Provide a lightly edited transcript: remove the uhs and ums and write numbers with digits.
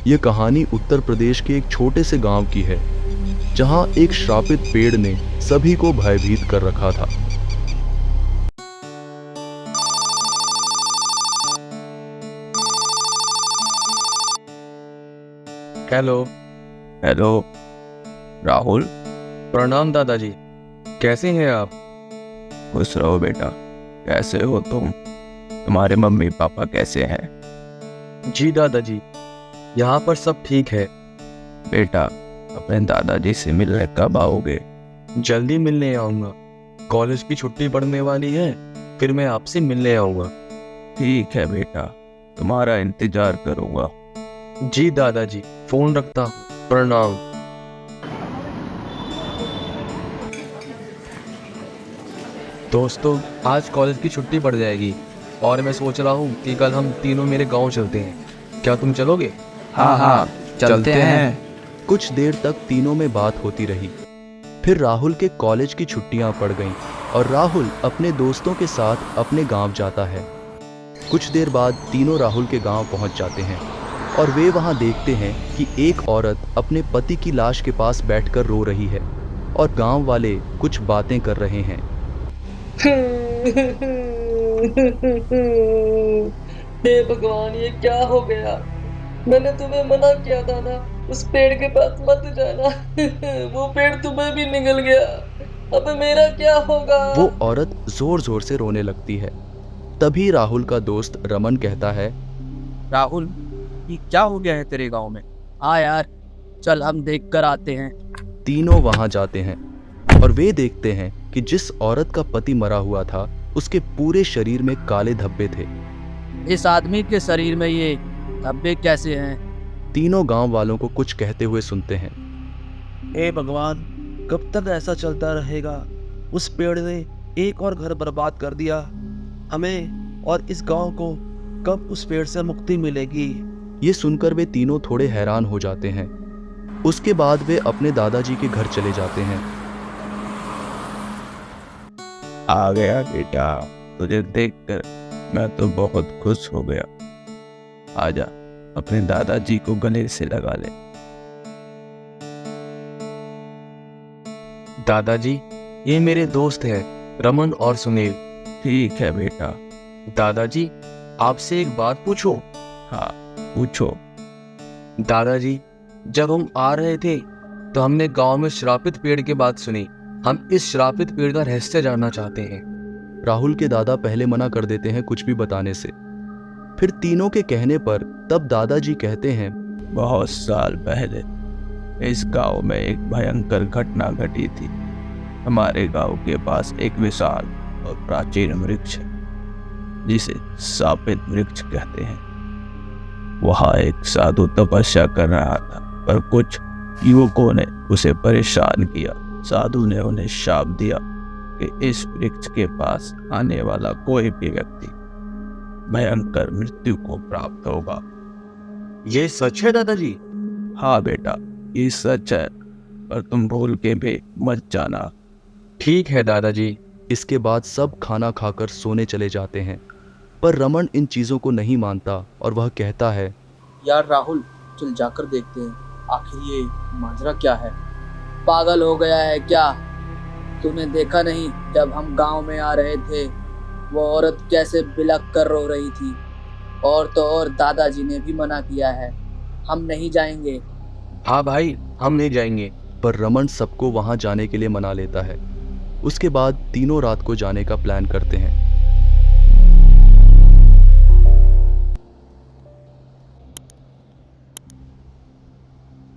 ये कहानी उत्तर प्रदेश के एक छोटे से गांव की है, जहां एक श्रापित पेड़ ने सभी को भयभीत कर रखा था। हेलो। हेलो राहुल। प्रणाम दादाजी, कैसे हैं आप? खुश रहो बेटा। कैसे हो तुम? तुम्हारे मम्मी पापा कैसे हैं? जी दादाजी, यहाँ पर सब ठीक है। बेटा, अपने दादाजी से मिलने कब आओगे? जल्दी मिलने आऊँगा। कॉलेज की छुट्टी पड़ने वाली है, फिर मैं आपसे मिलने आऊँगा। ठीक है बेटा, तुम्हारा इंतजार करूँगा। जी दादाजी, फोन रखता हूँ। प्रणाम। दोस्तों, आज कॉलेज की छुट्टी पड़ जाएगी और मैं सोच रहा हूँ कि कल हम तीनों मेरे गांव चलते हैं। क्या तुम चलोगे? हाँ, चलते हैं। कुछ देर तक तीनों में बात होती रही। फिर राहुल के कॉलेज की छुट्टियां पड़ गईं और राहुल अपने दोस्तों के साथ अपने गांव जाता है। कुछ देर बाद तीनों राहुल के गांव पहुंच जाते हैं और वे वहां देखते हैं कि एक औरत अपने पति की लाश के पास बैठकर रो रही है और गांव वाले कुछ बातें कर रहे हैं। हे भगवान, ये क्या हो गया? मैंने तुम्हें मना किया था ना, उस पेड़ के पास मत जाना। वो पेड़ तुम्हें भी निगल गया। अब मेरा क्या होगा? वो औरत जोर जोर से रोने लगती है। तभी राहुल का दोस्त रमन कहता है, राहुल, ये क्या हो गया है तेरे गांव में? हाँ यार, चल हम देख कर आते हैं। तीनों वहां जाते हैं और वे देखते हैं कि जिस औरत का पति मरा हुआ था, उसके पूरे शरीर में काले धब्बे थे। इस आदमी के शरीर में ये धब्बे कैसे हैं? तीनों गांव वालों को कुछ कहते हुए सुनते हैं। हे भगवान, कब तक ऐसा चलता रहेगा? उस पेड़ ने एक और घर बर्बाद कर दिया। हमें और इस गांव को कब उस पेड़ से मुक्ति मिलेगी? ये सुनकर वे तीनों थोड़े हैरान हो जाते हैं। उसके बाद वे अपने दादाजी के घर चले जाते हैं। आ गया बेटा, तुझे देखकर मैं तो बहुत खुश हो गया। आजा, अपने दादाजी को गले से लगा ले। दादाजी, ये मेरे दोस्त हैं, रमन और सुनील। ठीक है बेटा। दादाजी, आपसे एक बात पूछो? हाँ, पूछो। दादाजी, जब हम आ रहे थे तो हमने गांव में श्रापित पेड़ की बात सुनी। हम इस श्रापित पेड़ का रहस्य जानना चाहते हैं। राहुल के दादा पहले मना कर देते हैं कुछ भी बताने से। फिर तीनों के कहने पर तब दादाजी कहते हैं, बहुत साल पहले इस गांव में एक भयंकर घटना घटी थी। हमारे गांव के पास एक विशाल और प्राचीन वृक्ष है, जिसे शापित वृक्ष कहते हैं। वहां एक साधु तपस्या कर रहा था, पर कुछ युवकों ने उसे परेशान किया। साधु ने उन्हें शाप दिया कि इस वृक्ष के पास आने वाला कोई भी व्यक्ति भयंकर मृत्यु को प्राप्त होगा। ये सच है दादाजी? हाँ बेटा, ये सच है, पर तुम भूल के भी मत जाना। ठीक है दादाजी। इसके बाद सब खाना खाकर सोने चले जाते हैं, पर रमन इन चीज़ों को नहीं मानता और वह कहता है, यार राहुल, चल जाकर देखते हैं आखिर ये माजरा क्या है। पागल हो गया है क्या? तूने देखा नहीं जब हम गांव में आ रहे थे वो औरत कैसे बिलख कर रो रही थी? और तो और दादाजी ने भी मना किया है, हम नहीं जाएंगे। हाँ भाई, हम नहीं जाएंगे। पर रमन सबको वहां जाने के लिए मना लेता है। उसके बाद तीनों रात को जाने का प्लान करते हैं।